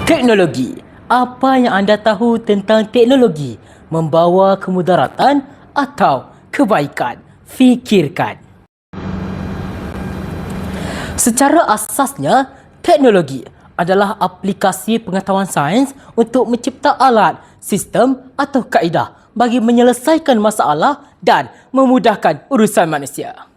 Teknologi. Apa yang anda tahu tentang teknologi? Membawa kemudaratan atau kebaikan? Fikirkan. Secara asasnya, teknologi adalah aplikasi pengetahuan sains untuk mencipta alat, sistem atau kaedah bagi menyelesaikan masalah dan memudahkan urusan manusia.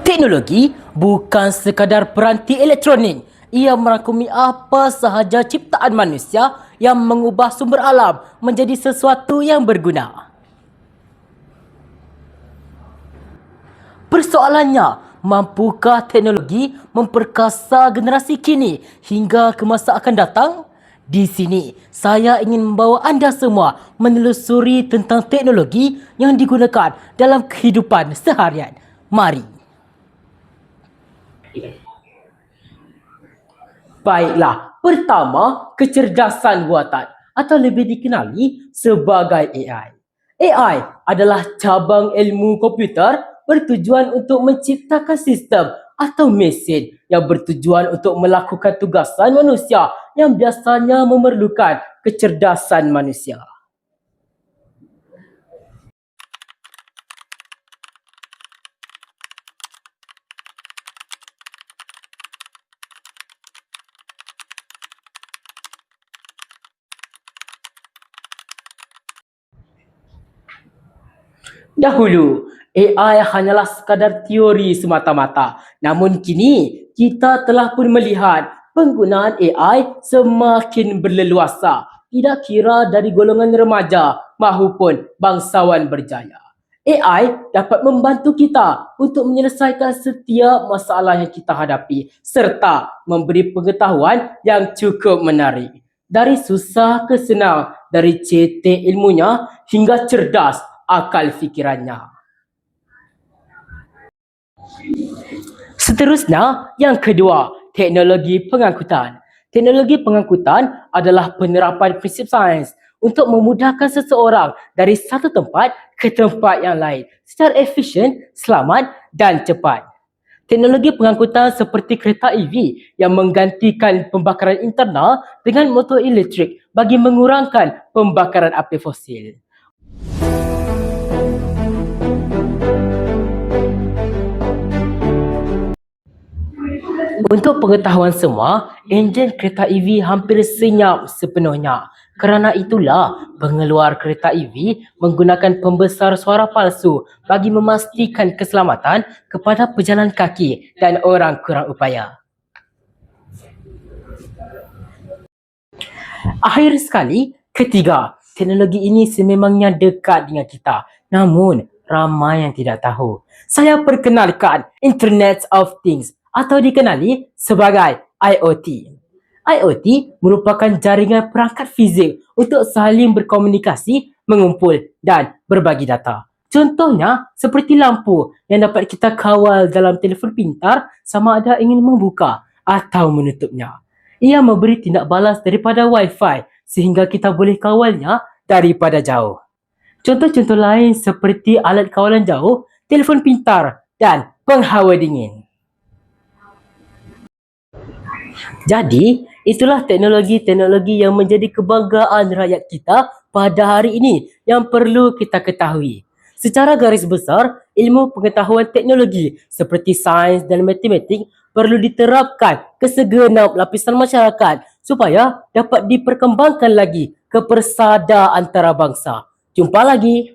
Teknologi bukan sekadar peranti elektronik. Ia merangkumi apa sahaja ciptaan manusia yang mengubah sumber alam menjadi sesuatu yang berguna. Persoalannya, mampukah teknologi memperkasa generasi kini hingga ke masa akan datang? Di sini, saya ingin membawa anda semua menelusuri tentang teknologi yang digunakan dalam kehidupan seharian. Mari. Baiklah, pertama, kecerdasan buatan atau lebih dikenali sebagai AI. AI adalah cabang ilmu komputer bertujuan untuk menciptakan sistem atau mesin yang bertujuan untuk melakukan tugasan manusia yang biasanya memerlukan kecerdasan manusia. Dahulu, AI hanyalah sekadar teori semata-mata. Namun kini, kita telah pun melihat penggunaan AI semakin berleluasa, tidak kira dari golongan remaja maupun bangsawan berjaya. AI dapat membantu kita untuk menyelesaikan setiap masalah yang kita hadapi serta memberi pengetahuan yang cukup menarik. Dari susah ke senang, dari cetek ilmunya hingga cerdas akal fikirannya. Seterusnya, yang kedua, teknologi pengangkutan. Teknologi pengangkutan adalah penerapan prinsip sains untuk memudahkan seseorang dari satu tempat ke tempat yang lain secara efisien, selamat dan cepat. Teknologi pengangkutan seperti kereta EV yang menggantikan pembakaran internal dengan motor elektrik bagi mengurangkan pembakaran api fosil. Untuk pengetahuan semua, enjin kereta EV hampir senyap sepenuhnya. Kerana itulah, pengeluar kereta EV menggunakan pembesar suara palsu bagi memastikan keselamatan kepada pejalan kaki dan orang kurang upaya. Akhir sekali, ketiga, teknologi ini sememangnya dekat dengan kita. Namun, ramai yang tidak tahu. Saya perkenalkan Internet of Things atau dikenali sebagai IoT. IoT merupakan jaringan perangkat fizik untuk saling berkomunikasi, mengumpul dan berbagi data. Contohnya seperti lampu yang dapat kita kawal dalam telefon pintar sama ada ingin membuka atau menutupnya. Ia memberi tindak balas daripada Wi-Fi sehingga kita boleh kawalnya daripada jauh. Contoh-contoh lain seperti alat kawalan jauh, telefon pintar dan penghawa dingin. Jadi, itulah teknologi-teknologi yang menjadi kebanggaan rakyat kita pada hari ini yang perlu kita ketahui. Secara garis besar, ilmu pengetahuan teknologi seperti sains dan matematik perlu diterapkan ke segenap lapisan masyarakat supaya dapat diperkembangkan lagi ke persada antarabangsa. Jumpa lagi.